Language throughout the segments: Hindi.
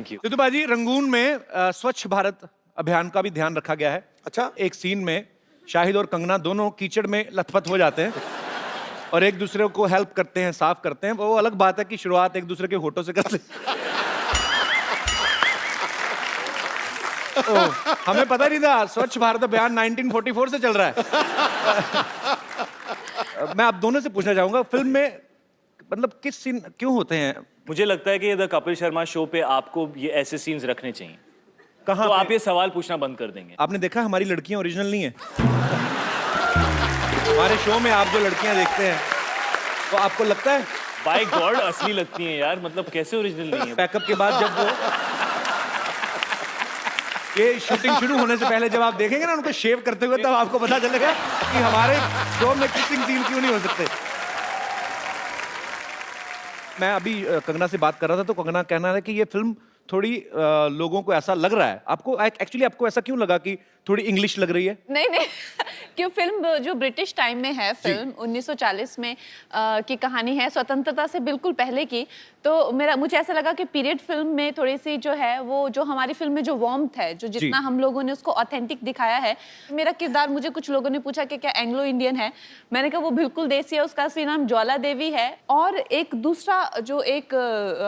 Thank you. सिद्धू रंगून में स्वच्छ भारत अभियान का भी ध्यान रखा गया है। अच्छा। एक सीन में शाहिद और कंगना दोनों कीचड़ में लथपथ हो जाते हैं और एक दूसरे को हेल्प करते हैं, साफ करते हैं। वो अलग बात है कि शुरुआत एक दूसरे के होठों से करते हैं। हमें पता नहीं था स्वच्छ भारत अभियान 1944 से चल रहा है। मैं आप दोनों से पूछना चाहूंगा, फिल्म में मतलब किस सीन क्यों होते हैं? मुझे लगता है कि द कपिल शर्मा शो पे आपको ये ऐसे सीन्स रखने चाहिए। कहाँ तो पे? आप ये सवाल पूछना बंद कर देंगे। आपने देखा हमारी लड़कियां ओरिजिनल नहीं है। हमारे शो में आप जो लड़कियां देखते हैं तो आपको लगता है बाय गॉड असली लगती हैं यार, मतलब कैसे ओरिजिनल नहीं है? पैकअप के बाद जब वो ये शूटिंग शुरू होने से पहले जब आप देखेंगे ना उनको शेव करते हुए, तब आपको पता चलेगा कि हमारे शो में किसिंग सीन क्यों नहीं हो सकते। मैं अभी कंगना से बात कर रहा था तो कंगना कहना है कि ये फिल्म थोड़ी लोगों को ऐसा लग रहा है, आपको एक्चुअली आपको ऐसा क्यों लगा कि थोड़ी इंग्लिश लग रही है? नहीं क्यों, फिल्म जो ब्रिटिश टाइम में है, फिल्म 1940 में की कहानी है, स्वतंत्रता से बिल्कुल पहले की। तो मुझे ऐसा लगा कि पीरियड फिल्म में थोड़ी सी जो है वो जो हमारी फिल्म में जो वार्मथ है, जो जितना हम लोगों ने उसको ऑथेंटिक दिखाया है। मेरा किरदार, मुझे कुछ लोगों ने पूछा कि क्या एंग्लो इंडियन है, मैंने कहा वो बिल्कुल देसी है, उसका असली नाम ज्वाला देवी है। और एक दूसरा जो एक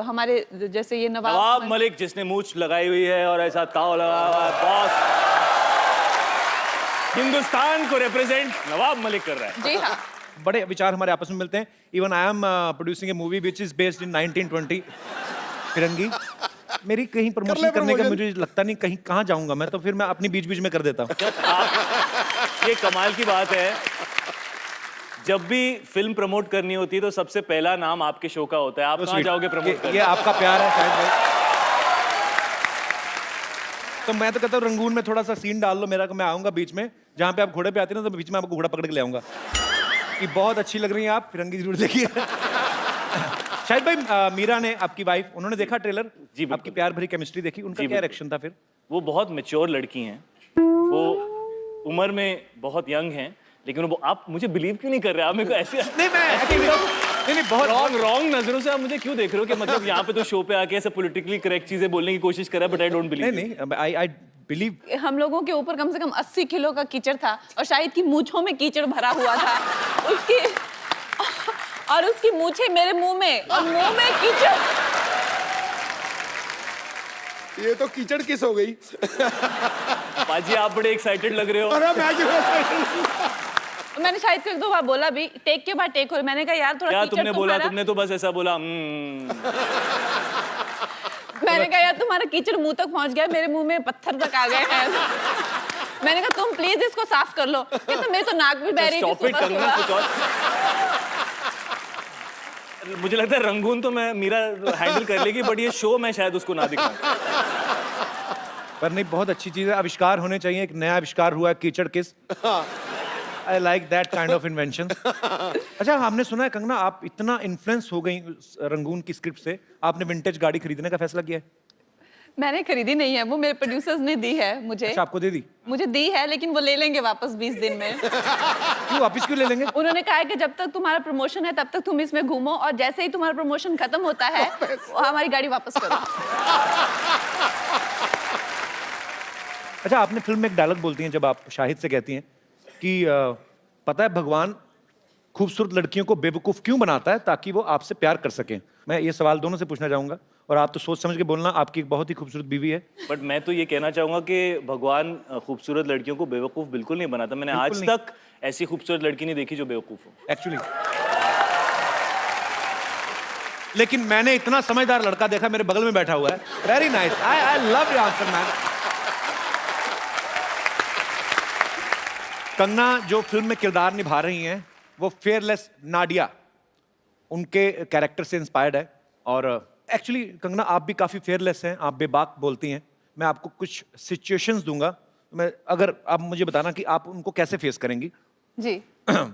हमारे जैसे ये नवाब मलिक जिसने मूछ लगाई हुई है और ऐसा ताव लगा हुआ है, बॉस हिंदुस्तान को रिप्रेजेंट नवाब मलिक कर रहा है। जी हाँ, बड़े विचार हमारे आपस में मिलते हैं। Even I am producing A movie which is based in 1920 फिरंगी। मेरी कहीं प्रमोशन करने का मुझे लगता नहीं, कहीं कहाँ जाऊंगा मैं, तो फिर मैं अपनी बीच बीच में कर देता हूँ। ये कमाल की बात है, जब भी फिल्म प्रमोट करनी होती है तो सबसे पहला नाम आपके शो का होता है। आप कहाँ जाओगे प्रमोट करने? ये आपका प्यार है शायद भाई। तो मैं तो कहता हूँ रंगून में थोड़ा सा सीन डाल लो मेरा, मैं आऊंगा बीच में, जहाँ पे आप घोड़े पे आते हैं ना, तो बीच में आपको घोड़ा पकड़ के ले आऊंगा कि बहुत अच्छी लग रही है आप, फिरंगी जरूर देखिए। शायद भाई मीरा ने, आपकी वाइफ, उन्होंने देखा ट्रेलर जी, आपकी प्यार भरी केमिस्ट्री देखी, उनका क्या रिएक्शन था फिर? वो बहुत मैच्योर लड़की हैं, वो उम्र में बहुत यंग हैं, लेकिन वो, आप मुझे बिलीव क्यों नहीं कर रहे? आप मेरे को ऐसे नहीं बहुत रॉन्ग नजरों से आप मुझे क्यों देख रहे हो कि मतलब यहाँ पे तो शो पे आके ऐसे पॉलिटिकली करेक्ट चीजें बोलने की कोशिश कर रहा है, बट आई डोंट बिलीव। नहीं आई बिलीव। हम लोगों के ऊपर कम से कम 80 किलो का कीचड़ था और शाहिद की मूंछों में कीचड़ भरा हुआ था, उसकी मूंछें मेरे मुंह में और मुंह में कीचड़। ये तो कीचड़ किस हो गई। बाजी आप बड़े एक्साइटेड लग रहे हो। अरे मैं क्यों excited? मैंने शाहिद को एक दो बार बोला भी, टेक के बाद टेक हो, मैंने कहा यार थोड़ा क्या कीचड़ तुमने बोला? तुम्हारा, तुमने तो बस ऐसा बोला मैंने कहा यार तुम्हारा कीचड़ मुंह तक पहुंच गया, मेरे मुंह में पत्थर तक आ गए हैं। मैंने कहा तुम प्लीज इसको साफ कर लो। कहते मेरे तो नाक भी बह रही थी सुबह सुबह। मुझे लगता है रंगून तो मैं मीरा हैंडल कर लेगी, बट ये शो मैं शायद उसको ना दिखाऊं। पर नहीं, बहुत अच्छी चीज है, आविष्कार होने चाहिए। एक नया आविष्कार हुआ है कीचड़ किस। I like that kind of invention. अच्छा, हमने सुना है कंगना आप इतना इन्फ्लुएंस हो गई रंगून की स्क्रिप्ट से, आपने विंटेज गाड़ी खरीदने का फैसला किया है? मैंने खरीदी नहीं है, वो मेरे प्रोड्यूसर्स ने दी है मुझे। अच्छा, आपको दे दी? मुझे दी है, लेकिन वो ले लेंगे वापस 20 दिन में। क्यों वापस क्यों ले लेंगे? उन्होंने कहा है कि जब तक तुम्हारा प्रमोशन है तब तक तुम इसमें घूमो, और जैसे ही तुम्हारा प्रमोशन खत्म होता है हमारी गाड़ी वापस करो। अच्छा, आपने फिल्म में एक डायलॉग बोलती हैं जब आप शाहिद से कहती हैं कि पता है भगवान खूबसूरत लड़कियों को बेवकूफ क्यों बनाता है? ताकि वो आपसे प्यार कर सकें। मैं ये सवाल दोनों से पूछना चाहूंगा, और आप तो सोच समझ के बोलना, आपकी एक बहुत ही खूबसूरत बीवी है। बट मैं तो ये कहना चाहूंगा कि भगवान खूबसूरत लड़कियों को बेवकूफ बिल्कुल नहीं बनाता। मैंने आज तक ऐसी खूबसूरत लड़की नहीं देखी जो बेवकूफ हो एक्चुअली। लेकिन मैंने इतना समझदार लड़का देखा, मेरे बगल में बैठा हुआ है। Very nice, I love your answer man. Kangana जो फिल्म में किरदार निभा रही हैं वो फेयरलेस नाडिया, उनके कैरेक्टर से इंस्पायर्ड है। और एक्चुअली कंगना आप भी काफी फेयरलेस हैं, आप बेबाक बोलती हैं। मैं आपको कुछ सिचुएशंस दूंगा, मैं अगर आप मुझे बताना कि आप उनको कैसे फेस करेंगी। जी।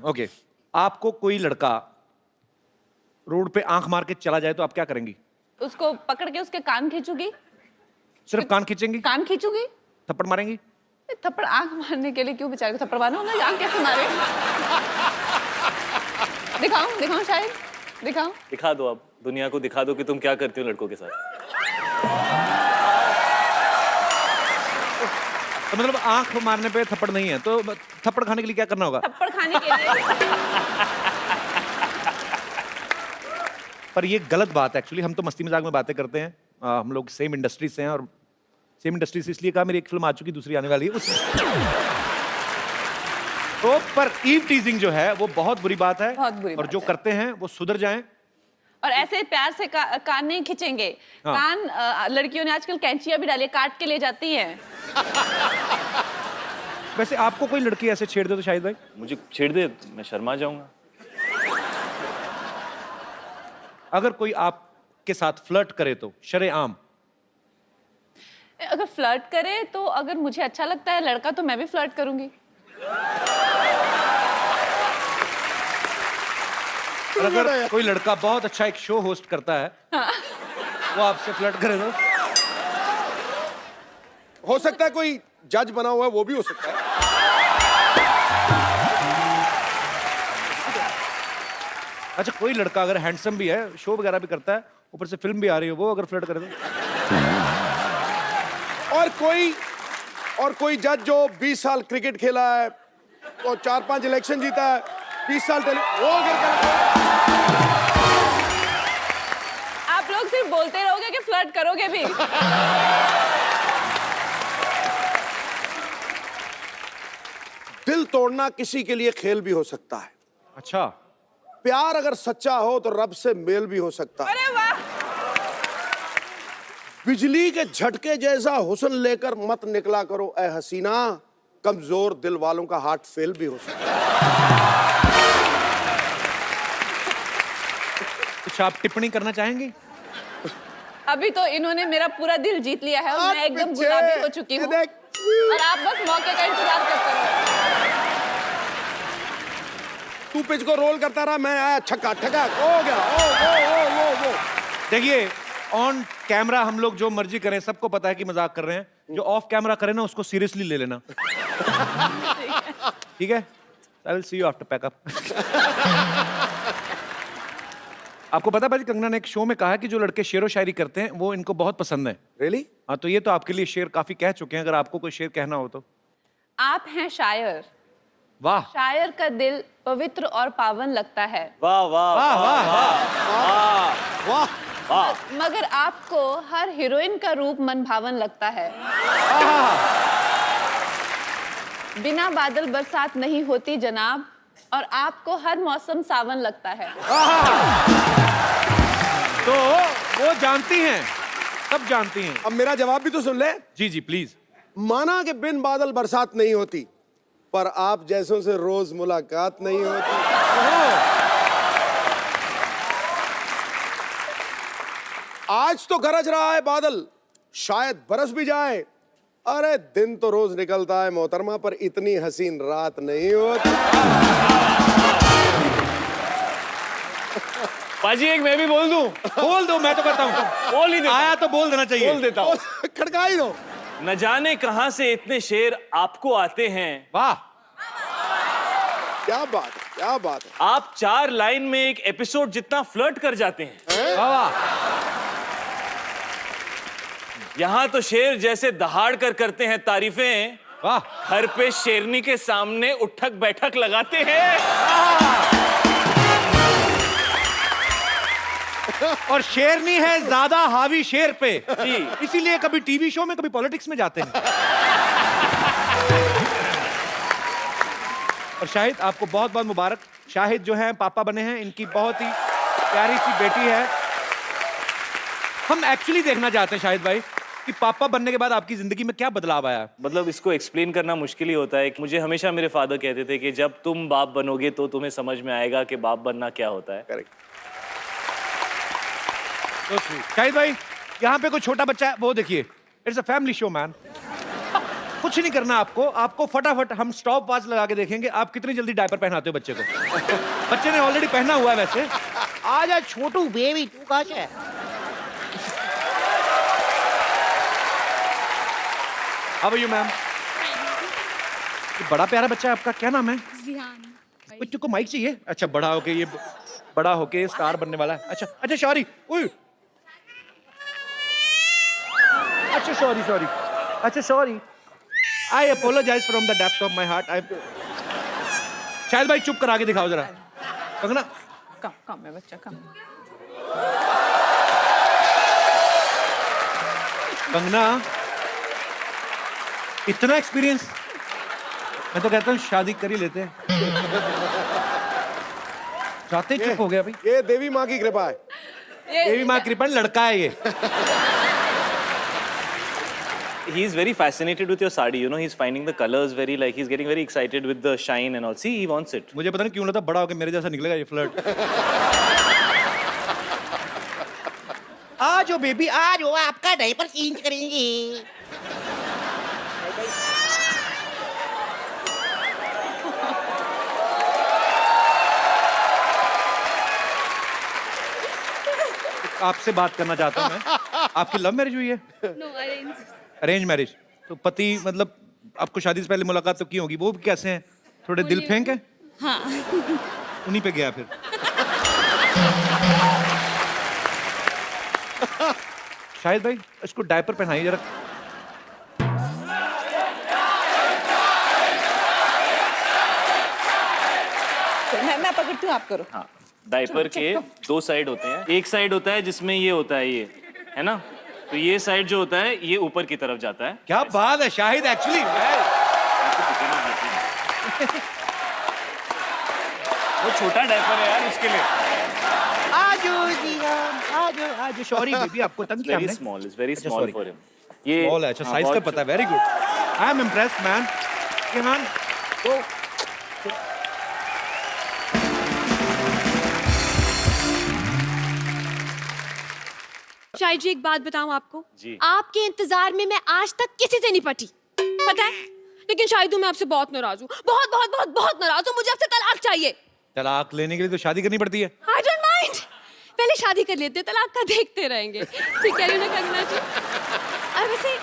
ओके, आपको कोई लड़का रोड पे आंख मार के चला जाए तो आप क्या करेंगी? उसको पकड़ के उसके कान खींचूगी। सिर्फ कान खींचेंगी? कान खींचूगी। थप्पड़ मारेंगी? थप्पड़ आंख मारने के लिए क्यों बेचारे को थप्पड़ मारना? उन्हें आंख कैसे मारे? दिखाऊं शायद, दिखाऊं? दिखा दो, आप दुनिया को दिखा दो कि तुम क्या करती हो लड़कों के साथ। तो मतलब आंख मारने पे थप्पड़ नहीं है, तो थप्पड़ खाने के लिए क्या करना होगा? थप्पड़ खाने के लिए पर ये गलत बात है एक्चुअली। हम तो मस्ती मजाक में बातें करते हैं। हम लोग सेम इंडस्ट्री से हैं, और सेम इंडस्ट्री से इसलिए कहा, मेरी एक फिल्म आ चुकी, दूसरी आने वाली है उस तो पर ईव टीजिंग जो है वो बहुत बुरी बात है। बहुत बुरी और बात जो है। करते हैं वो सुधर जाएं। और ऐसे प्यार से कान नहीं खींचेंगे। हाँ। कान लड़कियों ने आजकल कैंचियां भी डाली है, काट के ले जाती हैं। वैसे आपको कोई लड़की ऐसे छेड़ दे तो शाहिद भाई? मुझे छेड़ दे, मैं शर्मा जाऊंगा। अगर कोई आपके साथ फ्लर्ट करे तो शरेआम? अगर फ्लर्ट करे तो अगर मुझे अच्छा लगता है लड़का तो मैं भी फ्लर्ट करूंगी। और अगर कोई लड़का बहुत अच्छा एक शो होस्ट करता है, वो आपसे फ्लर्ट करे तो? हो सकता है कोई जज बना हुआ है, वो भी हो सकता है। अच्छा, कोई लड़का अगर हैंडसम भी है, शो वगैरह भी करता है, ऊपर से फिल्म भी आ रही हो, वो अगर फ्लर्ट करे तो? और कोई जज जो 20 साल क्रिकेट खेला है और 4-5 इलेक्शन जीता है, 20 साल वो अगर आप लोग सिर्फ बोलते रहोगे कि फ्लर्ट करोगे भी। दिल तोड़ना किसी के लिए खेल भी हो सकता है। अच्छा, प्यार अगर सच्चा हो तो रब से मेल भी हो सकता है। अरे वाह। बिजली के झटके जैसा हुस्न लेकर मत निकला करो ए हसीना, कमजोर दिल वालों का हार्ट फेल भी हो सकता है। कुछ आप टिप्पणी करना चाहेंगे? अभी तो इन्होंने मेरा पूरा दिल जीत लिया है और मैं एकदम पीछे, गुलाबी हो चुकी ये हूँ। देख। और आप बस मौके का इंतजार करते रहो। तू पिच को रोल करता रहा, मैं आया छक्का ठका हो गया। ओ। देखिए, ऑन कैमरा हम लोग जो मर्जी करें, सबको पता है कि मजाक कर रहे हैं। जो ऑफ कैमरा करे ना, उसको सीरियसली ले लेना। ठीक है? I will see you after pack up. आपको पता है भाई, कंगना ने एक शो में कहा है कि जो लड़के शेरो शायरी करते हैं वो इनको बहुत पसंद है। रियली? हाँ, तो ये तो आपके लिए शेर काफी कह चुके हैं, अगर आपको कोई शेर कहना हो तो। आप हैं शायर, वाह शायर का दिल पवित्र और पावन लगता है, वाह वाह वाह वाह वाह। वाह। वाह। मगर आपको हर हीरोइन का रूप मनभावन लगता है। बिना बादल बरसात नहीं होती जनाब, और आपको हर मौसम सावन लगता है। तो वो जानती हैं, सब जानती हैं। अब मेरा जवाब भी तो सुन ले। जी जी प्लीज। माना कि बिन बादल बरसात नहीं होती, पर आप जैसों से रोज मुलाकात नहीं होती। आज तो गरज रहा है बादल, शायद बरस भी जाए। अरे दिन तो रोज निकलता है मोहतरमा, पर इतनी हसीन रात नहीं होती। पाजी एक मैं भी बोल दूं? बोल दो, मैं तो करता हूँ। बोल ही देता हूं। आया तो बोल देना चाहिए। बोल देता हूं। खड़का ही दो। न जाने कहां से इतने शेर आपको आते हैं। वाह, क्या बात है, क्या बात है। आप 4 लाइन में एक एपिसोड जितना फ्लर्ट कर जाते हैं। वाह वाह। यहाँ तो शेर जैसे दहाड़ कर करते हैं तारीफें, वाह। घर पे शेरनी के सामने उठक बैठक लगाते हैं। और शेरनी है ज्यादा हावी शेर पे, जी। इसीलिए कभी टीवी शो में, कभी पॉलिटिक्स में जाते हैं। और शाहिद, आपको बहुत बहुत मुबारक। शाहिद जो है पापा बने हैं, इनकी बहुत ही प्यारी सी बेटी है। हम एक्चुअली देखना चाहते हैं शाहिद भाई कि पापा बनने के बाद आपकी जिंदगी में क्या बदलाव आया। मतलब इसको एक्सप्लेन करना मुश्किल ही होता है। मुझे हमेशा मेरे फादर कहते थे कि जब तुम बाप बनोगे तो तुम्हें समझ में आएगा कि बाप बनना क्या होता है। करेक्ट। शाहिद भाई, यहाँ पे कोई छोटा बच्चा है, वो देखिए, it's a family show man. कुछ नहीं करना आपको फटाफट हम स्टॉप वॉच लगा के देखेंगे आप कितनी जल्दी डायपर पहनाते हो बच्चे को। बच्चे ने ऑलरेडी पहना हुआ है वैसे। आ जा छोटू बेबी, तू कहाँ से है? How are you ma'am? बड़ा प्यारा बच्चा है आपका, क्या नाम है? जिहान। बच्चों को माइक चाहिए? अच्छा, बड़ा होके स्टार बनने वाला है। अच्छा सॉरी। अच्छा sorry. I apologise from the depth of my heart. I Shahid भाई चुप कर आगे दिखाओ जरा। कंगना कम कम है बच्चा कम। कंगना इतना एक्सपीरियंस, मैं तो कहता हूँ शादी कर ही लेते हैं। जाते ही चुप हो गया भाई। ये देवी माँ की कृपा है। देवी माँ कृपा, लड़का है ये। He is very fascinated with your sari. You know, he's finding the colors very like he's getting very excited with the shine and all. See, he wants it. मुझे पता नहीं क्यों लगता बड़ा होकर मेरे जैसा निकलेगा ये फ्लर्ट। आ जाओ बेबी आ जाओ, आपका डायपर चेंज करेंगे। आपसे बात करना चाहता हूँ मैं। आपकी लव मैरिज हुई है? Arrange marriage. तो पति मतलब आपको शादी से पहले मुलाकात तो की होगी, वो भी कैसे हैं? थोड़े दिल फेंक है? हाँ। उन्हीं पे गया फिर। शाहिद भाई इसको डायपर पहनाइए जरा। मैं पकड़ती हूँ, आप करो। हाँ, डायपर के दो साइड होते हैं। एक साइड होता है जिसमें ये होता है, ये है ना, तो ये साइड जो होता है ये ऊपर की तरफ जाता है। क्या बात है शाहिद, एक्चुअली वो छोटा डायपर है यार उसके लिए। आ जाओ जी आ जाओ आ जाओ। सॉरी बेबी आपको तंग किया वेरी हमने। स्मॉल, इज वेरी अच्छा, स्मॉल sorry. For him. ये स्मॉल है, अच्छा हाँ, साइज का बहुत पता है, very good. I am impressed man. ये मैन तो शायद जी एक बात बताऊं आपको, जी। आपके इंतजार में मैं आज तक किसी से नहीं पटी, पता है? लेकिन शायद मैं आपसे बहुत नाराज हूँ, बहुत बहुत बहुत बहुत नाराज हूँ। मुझे आपसे तलाक चाहिए। तलाक लेने के लिए तो शादी करनी पड़ती है। आई डोंट माइंड, पहले शादी कर लेते, तलाक का देखते रहेंगे। ठीक कह रही हूँ ना कंगना जी? और वैसे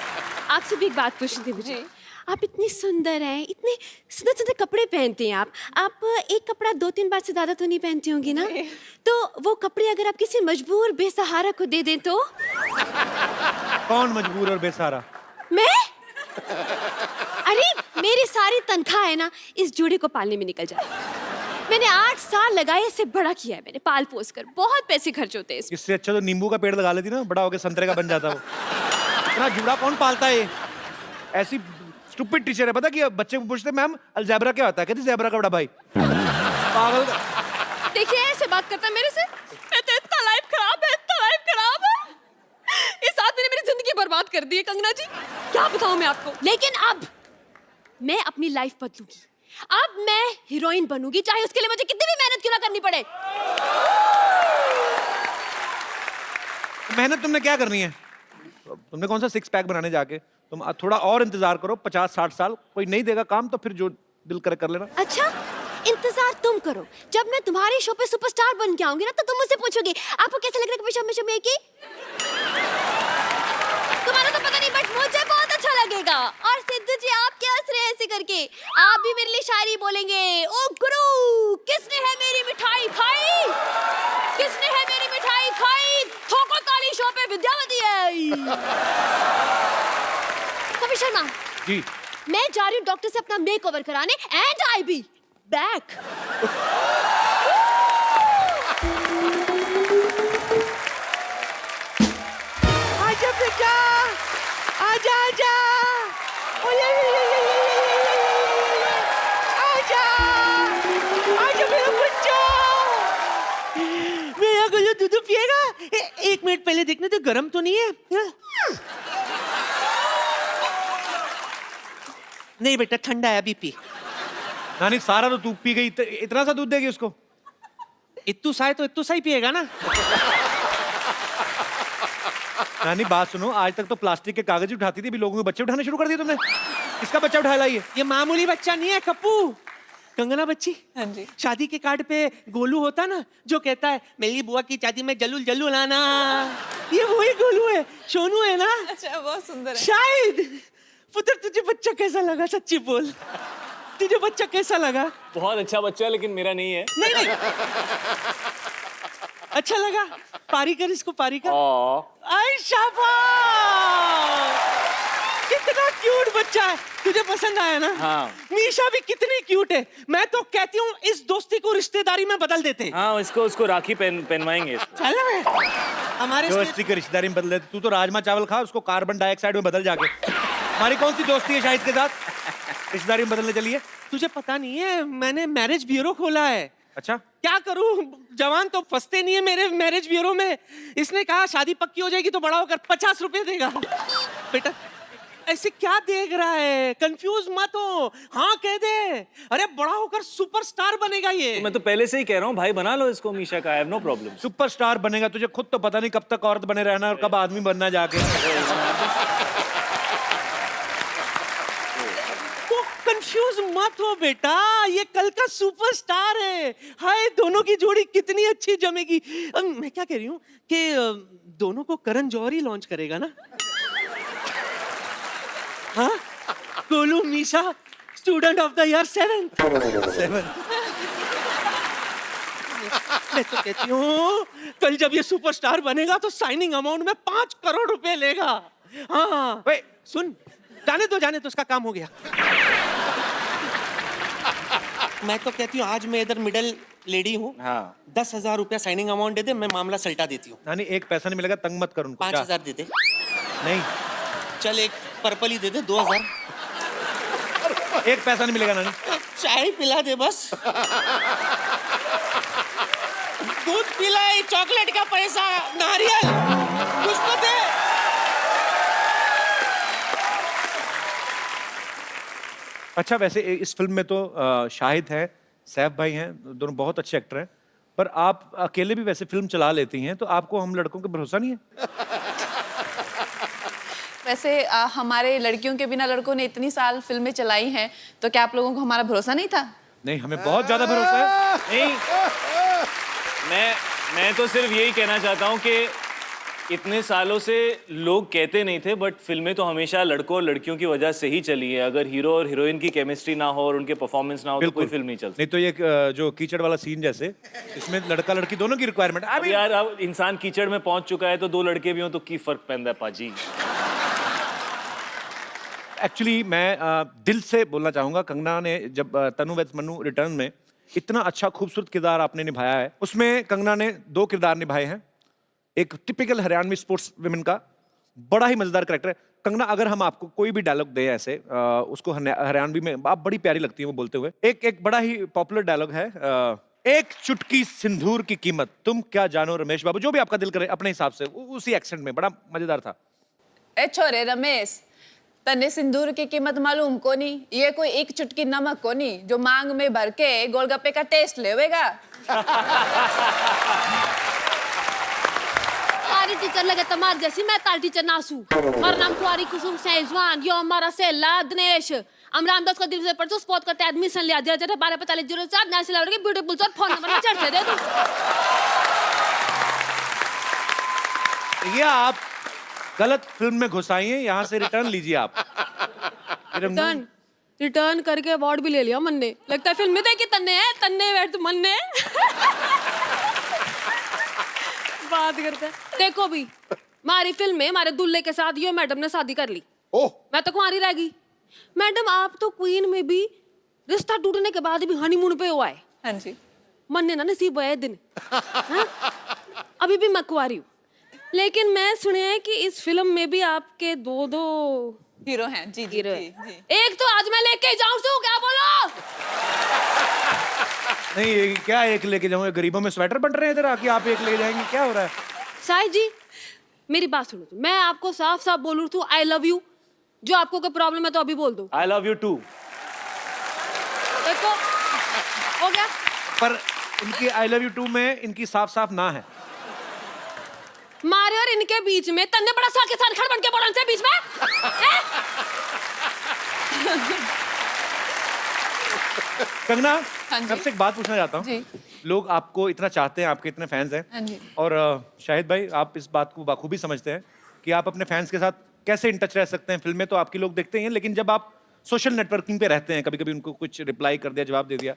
आपसे भी एक बात पूछनी थी मुझे। आप इतनी सुंदर हैं, इतने सुंदर सुंदर कपड़े पहनते हैं आप एक कपड़ा 2-3 बार से ज्यादा तो नहीं पहनती होंगी ना? तो वो कपड़े अगर आप किसी मजबूर बेसहारा को दे दें तो? कौन मजबूर और बेसहारा? मैं? अरे मेरी सारी तनख्वाह है ना इस जोड़ी को पालने में निकल जाए। मैंने 8 साल लगाए, इसे बड़ा किया है मैंने पाल पोस कर, बहुत पैसे खर्च होते हैं इसमें। इससे अच्छा तो नींबू का पेड़ लगा लेती ना, बड़ा होकर संतरे का बन जाता वो। इतना जुड़ा कौन पालता है? ऐसी स्टूपिड टीचर है, पता कि बच्चे को पूछते मैम अलजेब्रा क्या होता है, कहती ज़ेब्रा का बड़ा भाई। पागल का। देखिए ऐसे बात करता है मेरे से। मैं तो इतना लाइफ खराब है, इतना लाइफ खराब है। इस आदमी ने मेरी जिंदगी बर्बाद कर दी है कंगना जी, क्या बताऊं मैं आपको। लेकिन अब मैं अपनी लाइफ बदलूंगी, अब मैं हीरोइन बनूंगी, चाहे उसके लिए मुझे कितनी भी मेहनत क्यों ना करनी पड़े। मेहनत तुमने क्या करनी है? तुमने कौन सा 6 पैक बनाने जाके? तुम थोड़ा और इंतजार करो, 50-60 साल कोई नहीं देगा काम तो फिर जो दिल करे कर लेना। अच्छा इंतजार तुम करो, जब मैं तुम्हारे शो पे सुपरस्टार बन के आऊंगी ना तो तुम मुझसे पूछोगे आपको कैसा लग रहा है कभी शाम में शो में की? तुम्हारा तो पता नहीं बट मुझे बहुत अच्छा लगेगा। और सिद्धू जी आप क्या हंस रहे हैं ऐसे करके? आप भी मेरे लिए शायरी बोलेंगे। ओ गुरु किसने है मेरी मिठाई खाई, किसने है मेरी मिठाई खाई, ठोको ताली शो पे विद्यावती है। कभी शर्मा जी मैं जा रही हूँ डॉक्टर से अपना मेकओवर कराने एंड आई बी बैक। आजा बेटा आजा आजा। ओले आजा आजा मेरा बच्चा। मेरा गुल्लू दूध पिएगा? 1 मिनट पहले देखने तो गर्म तो नहीं है? नहीं बेटा ठंडा है, अभी पी। नानी सारा तो तू पी गई, इतना सा दूध देगी उसको? इत्तू सा है तो इत्तू सा ही पिएगा ना। नानी बात सुनो, आज तक तो प्लास्टिक के कागज ही उठाती थी, अभी लोगों के बच्चे उठाने शुरू कर दिए तुमने। किसका बच्चा उठा लाई है? ये मामूली बच्चा नहीं है कप्पू, कंगना बच्ची। हाँ जी। शादी के कार्ड पे गोलू होता ना जो कहता है मेरी बुआ की शादी में जल्लू जल्लू लाना, ये वही गोलू है, सोनू है ना। अच्छा बहुत सुंदर है। शायद पुत्र तुझे बच्चा कैसा लगा? सच्ची बोल, तुझे बच्चा कैसा लगा? बहुत अच्छा बच्चा है लेकिन मेरा नहीं है। नहीं नहीं अच्छा लगा? पारी कर इसको, पारी कर। Aw. आई शाबाश, कितना क्यूट बच्चा अच्छा है, तुझे पसंद आया ना? हाँ। मीशा भी कितनी क्यूट है। मैं तो कहती हूँ इस दोस्ती को रिश्तेदारी में बदल देते। हाँ, इसको उसको राखी पहनवाएंगे। चल बे। हमारे दोस्ती की रिश्तेदारी में बदल, तू तो राजमा चावल खा, उसको कार्बन डाइऑक्साइड में बदल जाके। हमारी कौन सी दोस्ती है शाहिद के साथ रिश्तेदारी में बदलने चलिए? तुझे पता नहीं है, मैंने मैरिज ब्यूरो खोला है। अच्छा, क्या करूं, जवान तो फंसते नहीं है मेरे मैरिज ब्यूरो में। इसने कहा शादी पक्की हो जाएगी तो बड़ा होकर 50 रुपए देगा। बेटा ऐसे क्या देख रहा है, कंफ्यूज मत हो, हाँ कह दे। अरे बड़ा होकर सुपरस्टार बनेगा ये। मैं तो पहले से ही कह रहा हूँ भाई, बना लो इसको मीशा का, I have no problem. Superstar बनेगा, तुझे खुद तो पता नहीं कब तक औरत बने रहना और कब आदमी बनना जाके। तो कंफ्यूज मत हो बेटा, ये कल का सुपरस्टार है। हाय दोनों की जोड़ी कितनी अच्छी जमेगी। मैं क्या कह रही हूँ कि दोनों को करण जौहर ही लॉन्च करेगा ना? हाँ, Golu Misha student of the year 7th। मैं तो कहती हूँ कल जब ये सुपरस्टार बनेगा तो साइनिंग अमाउंट में 5 करोड़ रुपए लेगा। हाँ वे सुन, जाने तो उसका काम हो गया। मैं तो कहती हूँ आज मैं इधर मिडिल लेडी हूँ। हाँ। 10,000 रुपया साइनिंग अमाउंट दे दे, मैं मामला सल्टा देती हूँ। नानी एक पैसा नहीं मिलेगा, तंग मत कर उनको। 5,000 दे दे। नहीं, चल एक पर्पल ही दे दे, 2,000। एक पैसा नहीं मिलेगा नानी। चाय पिला दे बस। दूध पिलाई, चॉकलेट का पैसा, नारियल कुछ तो दे। अच्छा, वैसे इस फिल्म में तो शाहिद है, सैफ भाई हैं, दोनों बहुत अच्छे एक्टर हैं, पर आप अकेले भी वैसे फिल्म चला लेती हैं, तो आपको हम लड़कों पे भरोसा नहीं है? वैसे हमारे लड़कियों के बिना लड़कों ने इतनी साल फिल्में चलाई हैं, तो क्या आप लोगों को हमारा भरोसा नहीं था? नहीं, हमें बहुत ज्यादा भरोसा है। नहीं, मैं तो सिर्फ यही कहना चाहता हूँ कि इतने सालों से लोग कहते नहीं थे, बट फिल्में तो हमेशा लड़कों और लड़कियों की वजह से ही चली है। अगर हीरो और हीरोइन की केमिस्ट्री ना हो और उनके परफॉर्मेंस ना हो तो कोई फिल्म नहीं चलती। नहीं तो ये जो कीचड़ वाला सीन जैसे, इसमें लड़का लड़की दोनों की रिक्वायरमेंट। अब यार, अब इंसान कीचड़ में पहुंच चुका है तो दो लड़के भी हों तो की फर्क पैंदा है पाजी। एक्चुअली मैं दिल से बोलना चाहूंगा, कंगना ने जब तनु वेड्स मन्नू रिटर्न में इतना अच्छा खूबसूरत किरदार आपने निभाया है, उसमें कंगना ने 2 किरदार निभाए हैं। एक टिपिकल हरियाणवी स्पोर्ट्स विमेन का बड़ा ही मजेदार कैरेक्टर है। कंगना, अगर हम आपको कोई भी डायलॉग दें ऐसे, उसको हरियाणवी में आप बड़ी प्यारी लगती है वो बोलते हुए। एक बड़ा ही पॉपुलर डायलॉग है, एक चुटकी सिंदूर की कीमत तुम क्या जानो रमेश बाबू, जो भी आपका दिल करे अपने हिसाब से, उसी एक्सेंट में, बड़ा मजेदार था। ए छोरे रमेश, तने सिंदूर की कीमत मालूम को नहीं? ये कोई एक चुटकी नमक को नहीं जो मांग में भर के गोलगप्पे का टेस्ट लेवेगा। तारी टीचर लगे तमार जैसी, मैं तारी टीचर नासू। हमारा नाम कुआरी कुसुम सैजवान, यो हमारा सेला दिनेश। हम रामदास को दिल से पढ़ते स्पॉट करते एडमिशन लिया दिया जरा 1245 नेशनल लेवल के ब्यूटीफुल सर फोन नंबर में चढ़ दे दो। ये आप गलत फिल्म में घुसाई हैं, यहाँ से रिटर्न लीजिए आप। रिटर्न करके अवार्ड भी ले लिया मन ने। लगता है फिल्म में देखी तन्ने है, तन्ने बैठ मन ने। बात करते हैं। देखो भी, हमारी फिल्म में हमारे दुल्ले के साथ यो मैडम ने शादी कर ली। ओह, मैं तो कुंवारी रह गई। मैडम आप तो क्वीन में भी रिश्ता टूटने के बाद भी हनीमून पे हुआ है। हाँ जी। मन ने ना नसीब है दिन। हाँ? अभी भी मैं कुंवारी हूँ, लेकिन मैं सुने हैं कि इस फिल्म में भी आपके 2 हीरो हैं। जी जी, हीरो जी, हैं। जी। एक तो आज मैं लेके जाऊं सू, क्या बोलो? नहीं, ये क्या एक लेके जाऊंगे? गरीबों में स्वेटर बन रहे हैं इधर आके, आप एक ले जाएंगे? क्या हो रहा है? साई जी मेरी बात सुनो, तो मैं आपको साफ साफ बोलूं तो आई लव यू। जो आपको कोई प्रॉब्लम है तो अभी बोल दो। I love you too. देखो हो गया। पर इनकी आई लव यू टू में इनकी साफ साफ ना है। मारे और इनके बीच में तन्ने बड़ा सा के साथ खड़ बन के बोलन से बीच में हैं? कंगना, हाँ जी। मैं आपसे एक बात पूछना चाहता हूँ। जी। लोग आपको इतना चाहते हैं, आपके इतने फैंस हाँ हैं, जी। और शाहिद भाई आप इस बात को बखूबी समझते हैं कि आप अपने फैंस के साथ कैसे इन टच रह सकते हैं। फिल्में तो आपकी लोग देखते हैं, लेकिन जब आप सोशल नेटवर्किंग पे रहते हैं, कभी कभी उनको कुछ रिप्लाई कर दिया, जवाब दे दिया।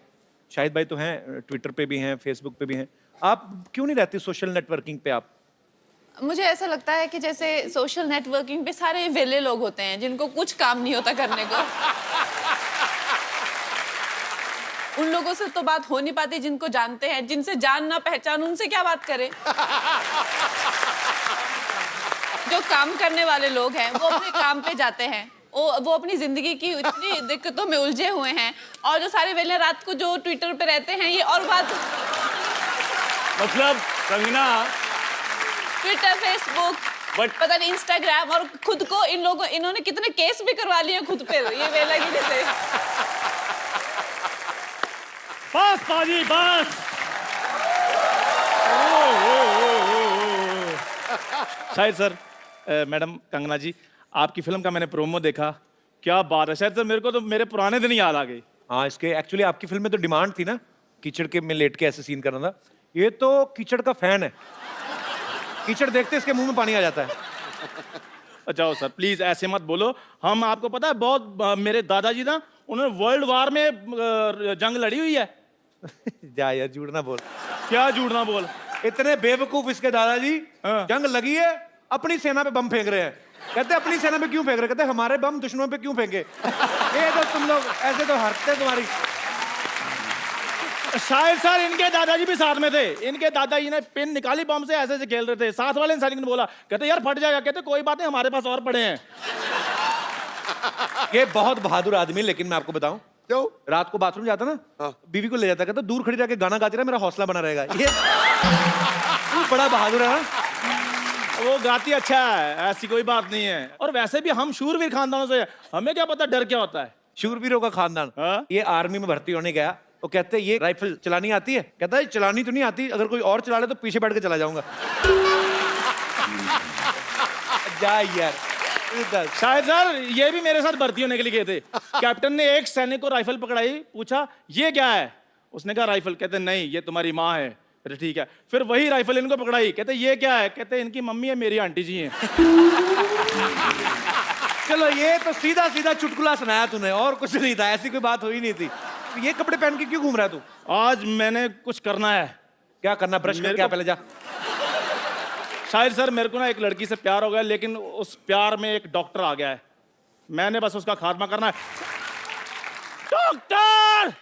शाहिद भाई तो हैं, ट्विटर पे भी हैं, फेसबुक पे भी हैं, आप क्यों नहीं रहते सोशल नेटवर्किंग पे? आप मुझे ऐसा लगता है कि जैसे सोशल नेटवर्किंग पे सारे वेले लोग होते हैं जिनको कुछ काम नहीं होता करने को। उन लोगों से तो बात हो नहीं पाती जिनको जानते हैं, जिनसे जान ना पहचान उनसे क्या बात करें। जो काम करने वाले लोग हैं वो अपने काम पे जाते हैं, वो अपनी जिंदगी की इतनी दिक्कतों में उलझे हुए हैं, और जो सारे वेले रात को जो ट्विटर पे रहते हैं ये और बात। मतलब कंगना, ट्विटर, फेसबुक, पता नहीं इंस्टाग्राम, और खुद को इन्होंने कितने केस भी करवा लिए खुद पे ये वेलागिरी से। बस पाजी बस। शायद सर, मैडम कंगना जी, आपकी फिल्म का मैंने प्रोमो देखा, क्या बात है। शायद सर मेरे को तो मेरे पुराने दिन याद आ गई। हाँ, इसके एक्चुअली आपकी फिल्म में तो डिमांड थी ना, कीचड़ के में लेट के ऐसे सीन करना था। ये तो कीचड़ का फैन है, कीचड़ देखते इसके मुंह में पानी आ जाता है। जाओ सर प्लीज ऐसे मत बोलो। हम आपको पता है बहुत मेरे दादाजी ना, उन्होंने वर्ल्ड वार में जंग लड़ी हुई है। जा यार, झूठ ना बोल। क्या झूठ ना बोल। इतने बेवकूफ इसके दादाजी, हाँ। जंग लगी है, अपनी सेना पे बम फेंक रहे हैं। कहते अपनी सेना पे क्यों फेंक रहे? कहते हमारे बम दुश्मनों पे क्यों फेंके? ये तो तुम लोग ऐसे तो हरते तुम्हारी। शायद सर इनके दादाजी भी साथ में थे। इनके दादाजी ने पिन निकाली बम से, ऐसे ऐसे खेल रहे थे। साथ वाले इंसान ने बोला, कहते यार फट जाएगा। कहते कोई बात नहीं, हमारे पास और पड़े हैं। ये बहुत बहादुर आदमी, लेकिन मैं आपको बताऊं, क्यों? रात को बाथरूम जाता ना, हाँ। बीवी को ले जाता, कहता दूर खड़ी रह के गाना गाती रहा, मेरा हौसला बना रहेगा। ये बड़ा बहादुर है ना। वो गाती अच्छा है, ऐसी कोई बात नहीं है। और वैसे भी हम शूरवीर खानदानों से, हमें क्या पता डर क्या होता है। शूरवीरों का खानदान। हाँ? ये आर्मी में भर्ती होने गया, तो कहते हैं ये राइफल चलानी आती है? कहता है चलानी तो नहीं आती, अगर कोई और चला ले तो पीछे बैठ के चला जाऊंगा। जा यार। शायद सर ये भी मेरे साथ भर्ती होने के लिए गए थे। कैप्टन ने एक सैनिक को राइफल पकड़ाई, पूछा ये क्या है? उसने कहा राइफल। कहते नहीं, ये तुम्हारी माँ है। कहते ठीक है। फिर वही राइफल इनको पकड़ाई, कहते ये क्या है? कहते इनकी मम्मी है, मेरी आंटी जी हैं। चलो, ये तो सीधा सीधा चुटकुला सुनाया तूने, और कुछ नहीं था, ऐसी कोई बात हुई नहीं थी। ये कपड़े पहन के क्यों घूम रहा है तू? आज मैंने कुछ करना है। क्या करना? ब्रश कर, क्या पहले जा। शायद सर मेरे को ना एक लड़की से प्यार हो गया, लेकिन उस प्यार में एक डॉक्टर आ गया है। मैंने बस उसका खात्मा करना है। डॉक्टर,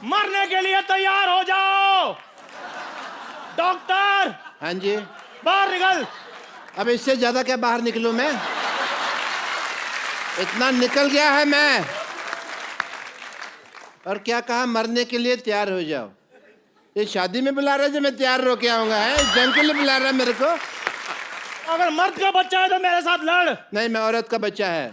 मरने के लिए तैयार हो जाओ। डॉक्टर, हाँ जी। बाहर निकल। अब इससे ज्यादा क्या बाहर निकलूं मैं? इतना निकल गया है मैं। और क्या कहा? मरने के लिए तैयार हो जाओ। ये शादी में बुला रहा है जो मैं तैयार होके आऊंगा? है जंग के लिए बुला रहा है मेरे को? अगर मर्द का बच्चा है तो मेरे साथ लड़। नहीं, मैं औरत का बच्चा है।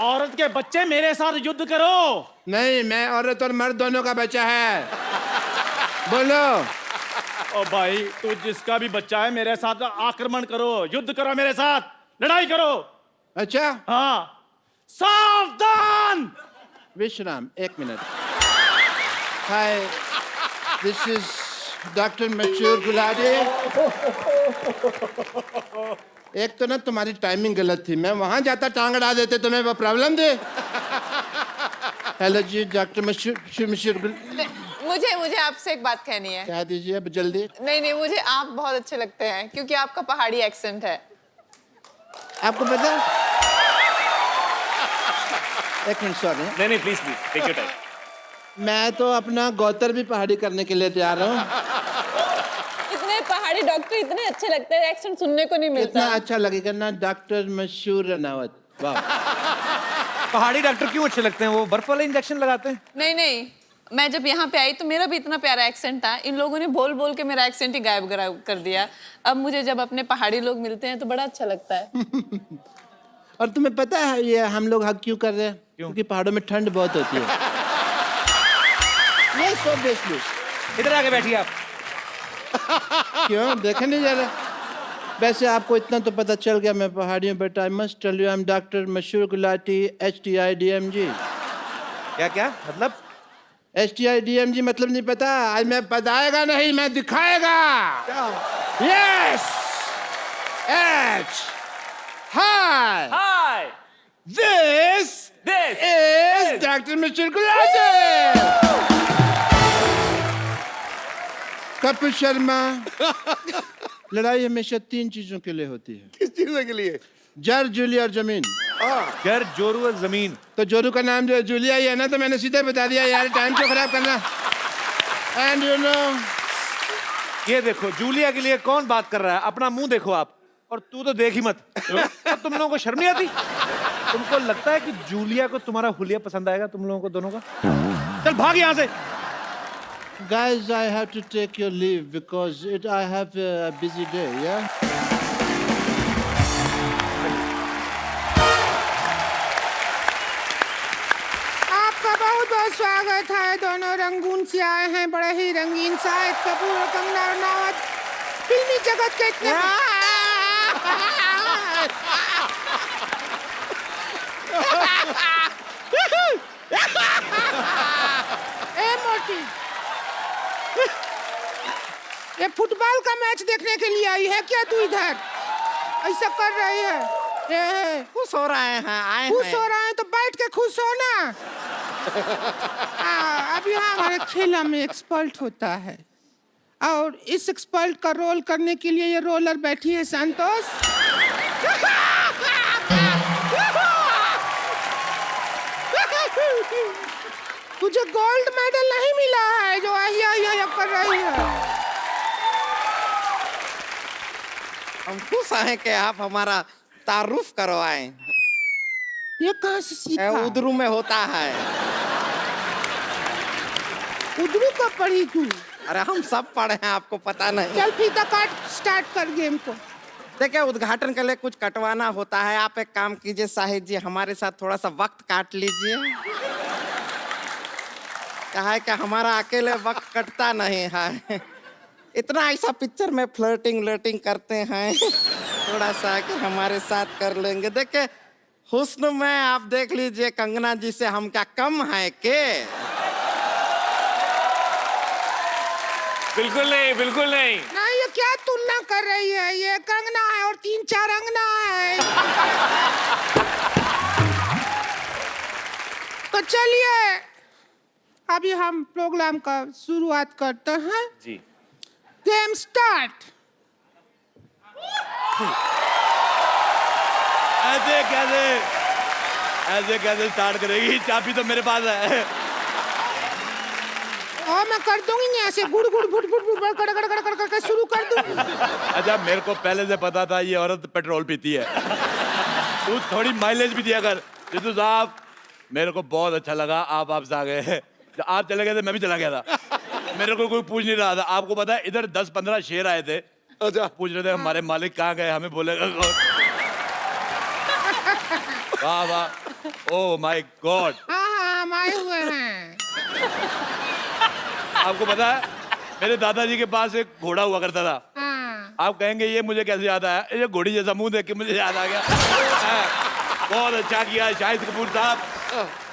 औरत के बच्चे मेरे साथ युद्ध करो। नहीं, मैं औरत और मर्द दोनों का बच्चा है। बोलो। ओ भाई, तू जिसका भी बच्चा है मेरे साथ आक्रमण करो, युद्ध करो, मेरे साथ लड़ाई करो। अच्छा, हाँ, सावधान। विश्राम, एक minute. Hi, this is doctor Mashoor Gulati. एक तो ना तुम्हारी टाइमिंग गलत थी, मैं वहां जाता टांग अड़ा देते, तुम्हें वो प्रॉब्लम थी। हेलो जी, डॉक्टर मशहूर। मुझे आपसे एक बात कहनी है। कह दीजिए अब जल्दी। नहीं, मुझे आप बहुत अच्छे लगते हैं क्योंकि आपका पहाड़ी एक्सेंट है। आपको पता है? एक मिनट, सॉरी। नहीं प्लीज टेक योर टाइम। मैं तो अपना गौतर भी पहाड़ी करने के लिए तैयार हूँ। इतने पहाड़ी डॉक्टर इतने अच्छे लगते हैं, एक्सेंट सुनने को नहीं मिलता। इतना अच्छा लगेगा ना, डॉक्टर मशहूर रनावत। वाह। पहाड़ी डॉक्टर क्यों अच्छे लगते हैं? वो बर्फ वाले इंजेक्शन लगाते हैं। नहीं, मैं जब यहाँ पे आई तो मेरा भी इतना प्यारा एक्सेंट था, इन लोगों ने बोल बोल के मेरा एक्सेंट ही गायब कर दिया। अब मुझे जब अपने पहाड़ी लोग मिलते हैं तो बड़ा अच्छा लगता है। और तुम्हें पता है ये हम लोग हक क्यों कर रहे हैं? क्योंकि पहाड़ों में ठंड बहुत होती है। Yes, obviously. इधर आके बैठिए आप। क्यों देखे नहीं जा रहा? वैसे आपको इतना तो पता चल गया मैं पहाड़ी हूँ, but I must tell you I am doctor Mashoor Gulati HTIDMG। क्या मतलब? HTIDMG मतलब नहीं पता? आज मैं बताएगा नहीं, मैं दिखाएगा। Yes, H, hi, hi, this this is doctor Mashoor Gulati. Kapil Sharma. लड़ाई हमेशा 3 चीजों के लिए होती है, किस चीज के लिए? जर, जूलिया और जमीन। घर जोरू और जमीन। तो जोरू का नाम जो है जूलिया ही है ना, तो मैंने सीधे बता दिया यार, टाइम क्यों खराब करना। एंड यू नो, ये देखो जूलिया के लिए कौन बात कर रहा है, अपना मुंह देखो आप, और तू तो देख ही मत। अब तुम लोगों को शर्म नहीं आती? तुमको लगता है कि जूलिया को तुम्हारा हुलिया पसंद आएगा तुम लोगों को दोनों का? चल भाग यहाँ से। guys, I have to take your leave because I have a busy day, yeah? आपका बहुत बहुत स्वागत है। दोनों रंगून से आए हैं, बड़े ही रंगीन। शाहिद कपूर और कंगना रनावत फिल्मी जगत के इतने ए मोटी, ये फुटबॉल का मैच देखने के लिए आई है क्या तू इधर? ऐसा कर रही है? खुश हो रहे हैं, आए खुश हो रहे हैं तो बैठ के खुश हो ना। अब यहाँ हमारे खेला में एक्सपर्ट होता है, और इस एक्सपर्ट का रोल करने के लिए ये रोलर बैठी है संतोष। तुझे गोल्ड मेडल नहीं मिला है जो आहिया कर रही है। हम खुश हैं कि आप हमारा तारुफ करवाएं। ये कहाँ से सीखा? उधरू में होता है। उधरू को पढ़ी तू? अरे हम सब पढ़े हैं, आपको पता नहीं। चल फीता काट, स्टार्ट कर गेम को। देखिए, उद्घाटन के लिए कुछ कटवाना होता है। आप एक काम कीजिए शाहिद जी, हमारे साथ थोड़ा सा वक्त काट लीजिए। क्या है कि हमारा अकेले वक्त कटता नहीं है। इतना ऐसा पिक्चर में फ्लर्टिंग करते हैं, थोड़ा सा कि हमारे साथ कर लेंगे। देखिए, हुस्न में आप देख लीजिए कंगना जी से हम क्या कम है के? बिल्कुल नहीं, बिल्कुल नहीं। नहीं, ये क्या तुलना कर रही है? ये कंगना है और 3-4 अंगना है। तो चलिए अभी हम प्रोग्राम का शुरुआत करते हैं। जी। Game start. ऐसे कैसे स्टार्ट करेगी? चाबी तो मेरे पास है। और मैं कर दूंगी ऐसे गुड़ गुड़ फुट फुट फुट कड़ कड़ कड़ करके शुरू कर दूंगी। अच्छा, मेरे को पहले से पता था ये औरत पेट्रोल पीती है। तू थोड़ी माइलेज भी दिया कर। जितू साहब, मेरे को बहुत अच्छा लगा आप वापस आ गए। जब आप चले गए थे मैं भी चला गया था। मेरे को कोई पूछ नहीं रहा था। आपको पता है इधर 10-15 शेर आए थे। अच्छा, पूछ रहे थे हमारे मालिक कहाँ गए, हमें बोलेगा कौन? वाह वाह, ओह माय गॉड। हाँ, हम आए हुए हैं। आपको पता है मेरे दादाजी के पास एक घोड़ा हुआ करता था। हाँ। आप कहेंगे ये मुझे कैसे याद आया? ये घोड़ी जैसा मुंह देख के मुझे याद आ गया। बहुत अच्छा किया शाहिद कपूर साहब,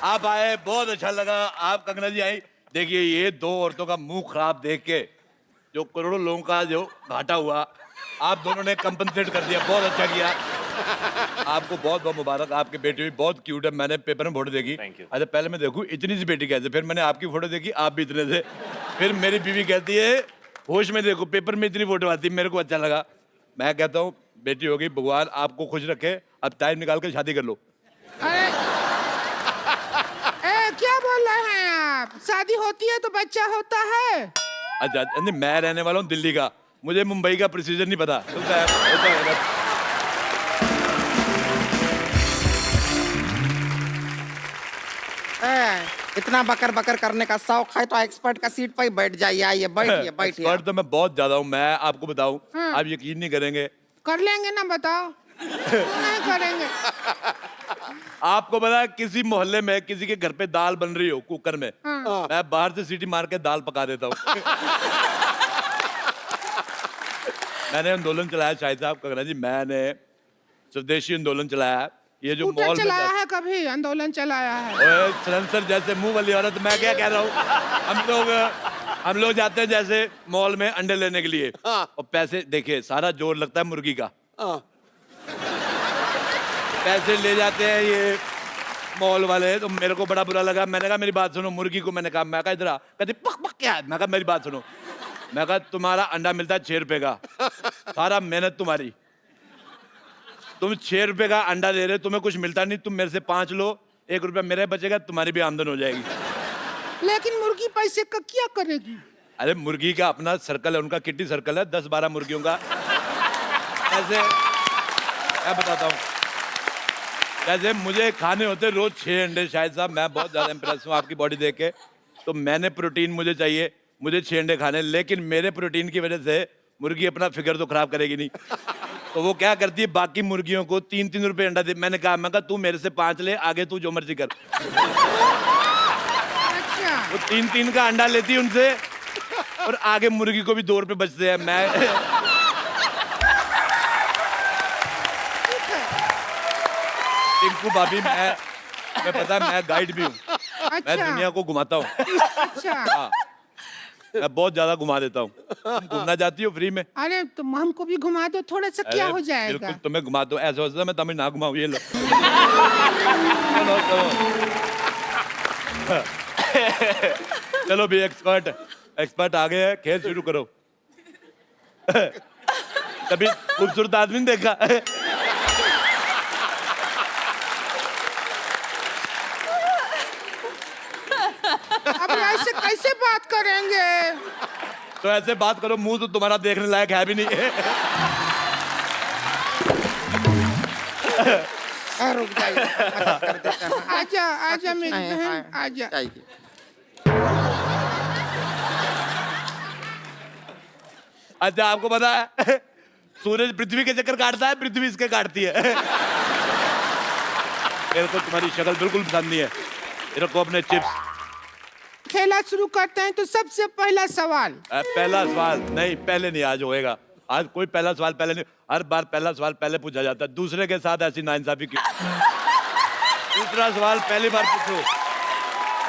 आप आए, बहुत अच्छा लगा। आप कंगना जी आई। देखिए, ये 2 औरतों का मुंह खराब देख के जो करोड़ों लोगों का जो घाटा हुआ, आप दोनों ने कंपनसेट कर दिया। बहुत अच्छा किया। आपको बहुत बहुत मुबारक। आपकी बेटी भी बहुत क्यूट है। मैंने पेपर में फोटो देखी। Thank you. अच्छा, पहले मैं देखूं इतनी सी बेटी कैसे, फिर मैंने आपकी फोटो देखी, आप भी इतने थे। फिर मेरी बीवी कहती है होश में देखो, पेपर में इतनी फोटो आती है। मेरे को अच्छा लगा। मैं कहता हूँ बेटी हो गई, भगवान आपको खुश रखे। अब टाइम निकाल कर शादी कर लो। अरे क्या बोल रहे हैं आप? शादी होती है तो बच्चा होता है। अच्छा नहीं, मैं रहने वाला हूँ दिल्ली का, मुझे मुंबई का प्रोसीजर नहीं पता। होता है। इतना बकर बकर करने का शौक है तो एक्सपर्ट का सीट पर ही बैठ जाइए। आइए, बैठिए बैठिए। एक्सपर्ट तो मैं बहुत ज्यादा हूँ। मैं आपको बताऊँ, आप यकीन नहीं करेंगे। कर लेंगे ना, बताओ। नहीं करेंगे। आपको पता है किसी मोहल्ले में किसी के घर पे दाल बन रही हो कुकर में, मैं बाहर से सीटी मार के दाल पका देता हूँ। मैंने आंदोलन चलाया शाहिद साहब, कंगना जी, मैंने स्वदेशी आंदोलन चलाया। ये जो स्कूटर मॉल में चलाया है, कभी आंदोलन चलाया है? ओए सलेंसर जैसे मुंह वाली औरत, मैं क्या कह रहा हूँ। हम लोग जाते हैं जैसे मॉल में अंडे लेने के लिए, और पैसे देखिए सारा जोर लगता है मुर्गी का। पैसे ले जाते हैं ये मॉल वाले, तो मेरे को बड़ा बुरा लगा। मैंने कहा मेरी बात सुनो। मुर्गी को मैंने कहा, मैं कहा इधर आ। कहते पक पक क्या है? मैं कहा मेरी बात सुनो। मैं कहा तुम्हारा अंडा मिलता है 6 रुपए का, सारा मेहनत तुम्हारी, तुम 6 रुपए का अंडा दे रहे हो, तुम्हें कुछ मिलता नहीं, तुम मेरे से 5 लो, 1 रुपया मेरे बचेगा, तुम्हारी भी आमदन हो जाएगी। लेकिन मुर्गी पैसे का क्या करेगी? अरे मुर्गी का अपना सर्कल है, उनका किट्टी सर्कल है, 10-12 मुर्गियों का। ऐसे मैं बताता हूँ, जैसे मुझे खाने होते रोज 6 अंडे, शायद साहब मैं बहुत ज्यादा इंप्रेस हूँ आपकी बॉडी देख के, तो मैंने प्रोटीन मुझे चाहिए, मुझे 6 अंडे खाने, लेकिन मेरे प्रोटीन की वजह से मुर्गी अपना फिगर तो खराब करेगी नहीं, तो वो क्या करती है बाकी मुर्गियों को 3-3 रुपए अंडा दे। मैं कहा तू मेरे से 5 ले, आगे तू जो मर्जी कर। अच्छा, वो 3-3 का अंडा लेती है उनसे, और आगे मुर्गी को भी 2 रुपए बचते हैं। मैं टिंकू भाभी, मैं पता है मैं गाइड भी हूँ, मैं अच्छा, दुनिया को घुमाता हूँ। अच्छा। हाँ, मैं बहुत ज्यादा घुमा देता हूँ। तुम घूमना चाहती हो फ्री में? अरे तुम हमको भी घुमा दो, थोड़ा सा क्या अरे, हो जाएगा? बिल्कुल तुम्हें घुमा दो, ऐसा होता है मैं तुम्हें ना घुमाऊँ, ये लो। चलो चलो भी एक्सपर्ट आ गए हैं, खेल शुरू करो। कभी खूबसूरत आदमी ने देखा? अब ऐसे कैसे बात करेंगे? तो ऐसे बात करो, मुंह तो तुम्हारा देखने लायक है भी नहीं। रुक जाइए, मदद कर देते हैं। आजा आजा मेरी बहन, आजा। अच्छा आपको पता है सूरज पृथ्वी के चक्कर काटता है, पृथ्वी इसके काटती है। मेरे को तुम्हारी शक्ल बिल्कुल पसंद नहीं है, मेरे को अपने चिप्स। खेला शुरू करते हैं, तो सबसे पहला सवाल। पहला सवाल नहीं, पहले नहीं, आज होएगा। आज कोई पहला सवाल पहले नहीं, हर बार पहला सवाल पहले पूछा जाता है, दूसरे के साथ ऐसी नाइंसाफी क्यों? दूसरा सवाल पहली बार पूछो।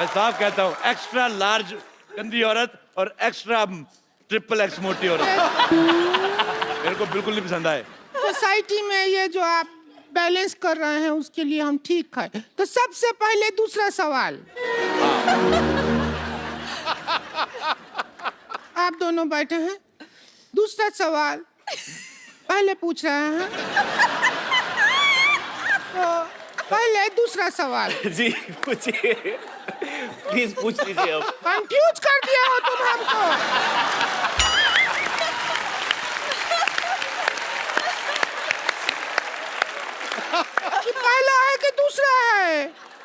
मैं साफ कहता हूँ, एक्स्ट्रा लार्ज गंदी औरत और एक्स्ट्रा XXX मोटी औरत मेरे को बिल्कुल नहीं पसंद आए। सोसाइटी में ये जो आप बैलेंस कर रहे हैं, उसके लिए हम ठीक है। तो सबसे पहले दूसरा सवाल। आप दोनों बैठे हैं, दूसरा सवाल पहले पूछ रहे हैं, तो पहले दूसरा सवाल। जी पूछिए, प्लीज पूछ लीजिए अब। कंफ्यूज कर दिया हो तुम हमको। कि पहला है कि दूसरा है?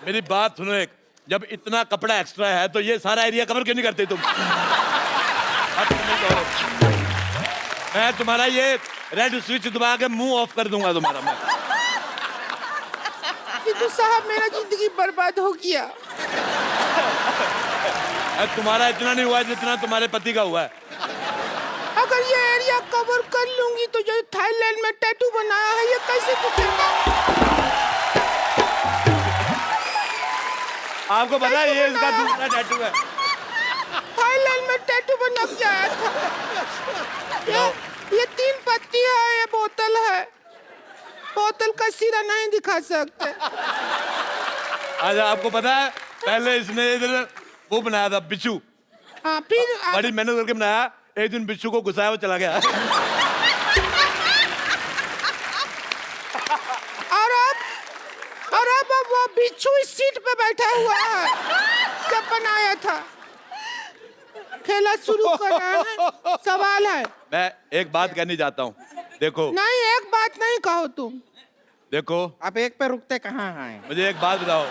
मेरी बात सुनो एक, जब इतना कपड़ा एक्स्ट्रा है तो ये सारा एरिया कवर क्यों नहीं करते तुम? अब तुम नहीं कहो। मैं तुम्हारा ये रेड स्विच दबा के मुंह ऑफ कर दूंगा तुम्हारा मैं। तो साहब मेरा जिंदगी बर्बाद हो गया। तुम्हारा इतना नहीं हुआ है जितना तुम्हारे पति का हुआ है। अगर ये एरिया कवर कर लूंगी तो जो थाईलैंड में टैटू बनाया है ये कैसे दिखेगा? आपको पता है ये इसका दूसरा टैटू है। थाईलैंड में टैटू बना के आया था। ये 3 पत्ती है, ये बोतल है, बोतल का सिरा नहीं दिखा सकते। आज आपको पता है पहले इसने इधर वो बनाया था बिच्छू, हाँ, फिर बड़ी मेहनत करके बनाया, एक दिन बिच्छू को घुसाया वो चला गया। और अब वो बिच्छू इस सीट पे बैठा हुआ है जब बनाया था। खेला शुरू कर रहे हैं, सवाल है। मैं एक बात कहनी चाहता हूँ, देखो। नहीं, एक बात नहीं कहो तुम। देखो आप एक पे रुकते कहाँ हैं? मुझे एक बात बताओ,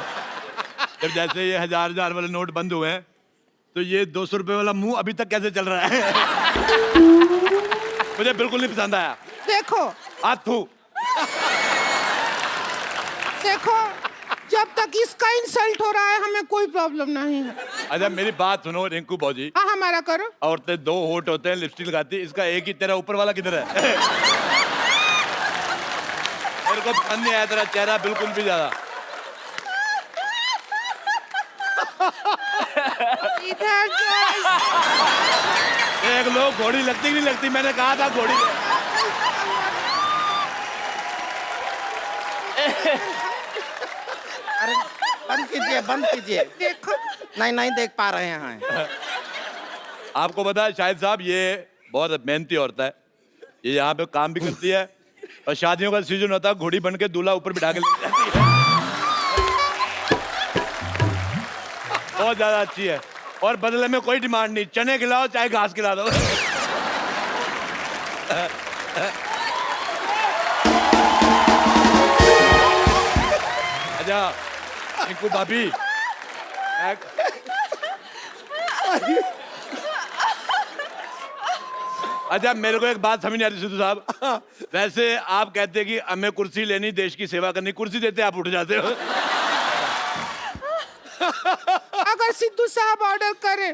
जब जैसे ये 1000 वाले नोट बंद हुए हैं तो ये 200 रुपए वाला मुंह अभी तक कैसे चल रहा है? मुझे बिल्कुल नहीं पसंद आया। देखो आथू, देखो, जब तक इसका इंसल्ट हो रहा है हमें कोई प्रॉब्लम नहीं है। अच्छा मेरी बात सुनो रिंकू भौजी। हाँ, हमारा करो। औरतें 2 होठ होते हैं, लिपस्टिक लगाती है, इसका एक ही, तेरा ऊपर वाला किधर है? मेरे को पसंद नहीं आया तेरा चेहरा बिल्कुल भी ज्यादा। इधर एक लोग घोड़ी लगती नहीं लगती, मैंने कहा था घोड़ी। अरे बंद कीजिए, बंद कीजिए। देखो, नहीं देख पा रहे हैं। आपको पता है शाहिद साहब, ये बहुत मेहनती औरत है। ये यहाँ पे काम भी करती है और शादियों का सीजन होता है, घोड़ी बन के दूल्हा ऊपर बिठा के ले जाती है। बहुत ज्यादा अच्छी है और बदले में कोई डिमांड नहीं, चने खिलाओ चाहे घास खिला दो। अच्छा इनको भाभी अच्छा मेरे को एक बात समझ नहीं आती सिद्धू साहब, वैसे आप कहते हैं कि हमें कुर्सी लेनी, देश की सेवा करनी, कुर्सी देते आप उठ जाते हो। अगर सिद्धू साहब ऑर्डर करें,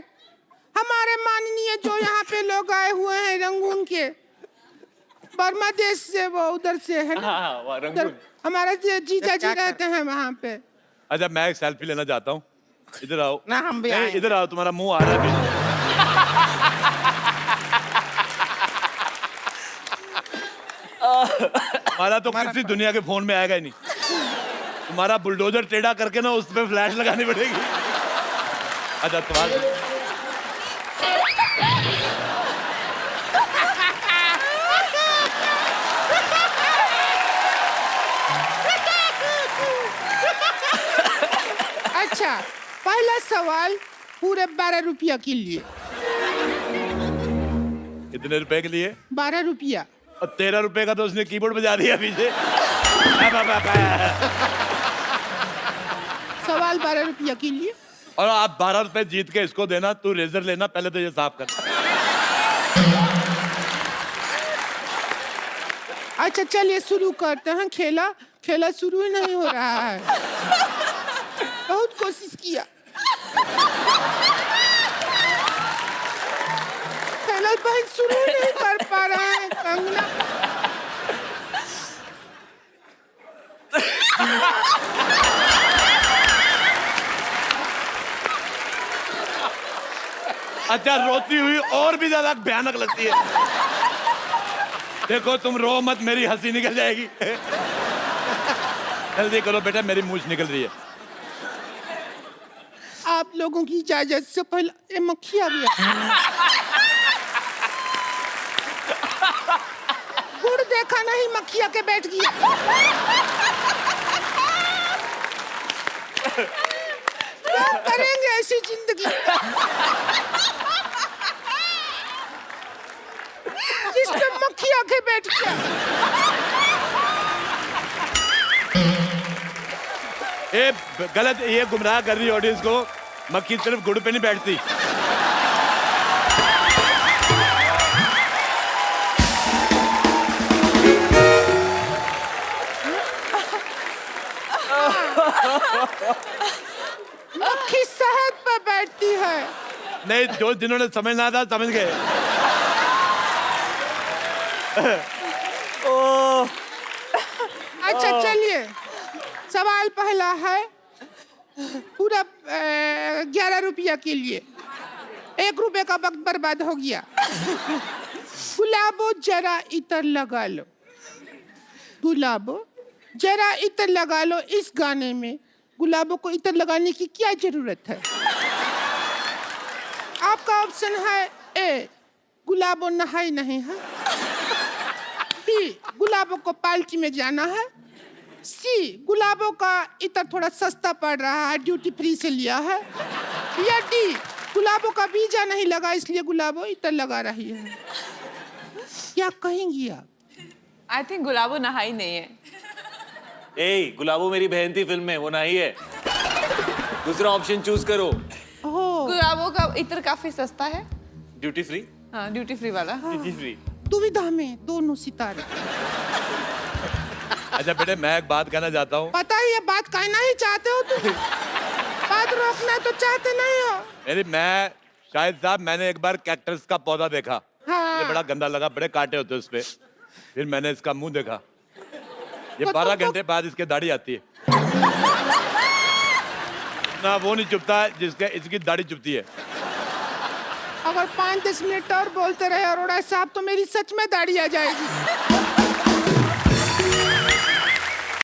हमारे माननीय जो यहाँ पे लोग आए हुए हैं रंगून के, बर्मा देश से, वो उधर से है ना, उधर हमारा जीजा जी रहते हैं वहाँ पे। अच्छा मैं एक सेल्फी लेना चाहता हूँ, इधर आओ ना हम भी आए। इधर आओ, तुम्हारा मुंह आ रहा है पीछे। हमारा तो किसी दुनिया के फोन में आएगा ही नहीं, तुम्हारा बुलडोजर टेढ़ा करके ना उस पे फ्लैश लगानी पड़ेगी। अच्छा तुम्हारा अच्छा पहला सवाल पूरे 12 रुपया के लिए। कितने रुपए के लिए? 12 रुपया। और 13 रुपए का तो उसने कीबोर्ड बजा दिया पीछे। सवाल 12 रुपया के लिए। और आप 12 रुपए जीत के इसको देना, तू रेजर लेना, पहले तो ये साफ कर। अच्छा चलिए शुरू करते हैं खेला। खेला शुरू ही नहीं हो रहा है, बहुत कोशिश किया, खेला बहन शुरू ही नहीं कर पा रहा है। कंगना अच्छा रोती हुई और भी ज्यादा भयानक लगती है। देखो तुम रो मत, मेरी हंसी निकल जाएगी। जल्दी करो बेटा, मेरी मूंछ निकल रही है। आप लोगों की इजाजत से पहले ये मक्खी आ गया। गुड़ देखा नहीं, मक्खी आके बैठ गया। क्या करेंगे ऐसी जिंदगी जिसपे मक्खी आके बैठ गया। ये गलत, ये गुमराह कर रही है ऑडियंस को। मक्खी सिर्फ गुड़ पे नहीं बैठती। मक्खी शहद पे बैठती है। नहीं, जो जिन्होंने समझना था समझ गए। अच्छा चलिए, सवाल पहला है पूरा 11 रुपया के लिए। 1 रुपए का वक्त बर्बाद हो गया। गुलाबो जरा इतर लगा लो, गुलाबो जरा इतर लगा लो। इस गाने में गुलाबों को इतर लगाने की क्या जरूरत है? आपका ऑप्शन है ए, गुलाबो नहाई नहीं है, बी, गुलाबों को पार्टी में जाना है, सी, गुलाबों का इतर थोड़ा सस्ता पड़ रहा है, ड्यूटी फ्री से लिया है, या डी, गुलाबों का वीजा नहीं लगा इसलिए गुलाबों इतर लगा रही है। क्या कहेंगी आप? आई थिंक गुलाबो नहाई नहीं है। ए गुलाबो मेरी बहन थी फिल्म में, वो नहीं है। दूसरा ऑप्शन चूज करो। ओह, गुलाबो का इत्र काफी सस्ता है। Duty free. हाँ ड्यूटी फ्री वाला। Duty free. दुविधा में दोनों सितारे। अच्छा बेटे, मैं एक बात कहना चाहता हूँ। पता है ये बात कहना ही चाहते हो तुम, बात रोकना तो चाहते नहीं हो। मैं शाहिद साहब, मैंने एक बार कैक्टस का पौधा देखा। हाँ। ये बड़ा गंदा लगा, बड़े कांटे होते उस पे। फिर मैंने इसका मुंह देखा, ये तो 12 घंटे बाद इसके दाढ़ी आती है ना, वो नहीं चुभता है जिसके इसकी दाढ़ी चुभती है। अगर 5-10 मिनट और बोलते रहे अरोड़ा साहब तो मेरी सच में दाढ़ी आ जाएगी।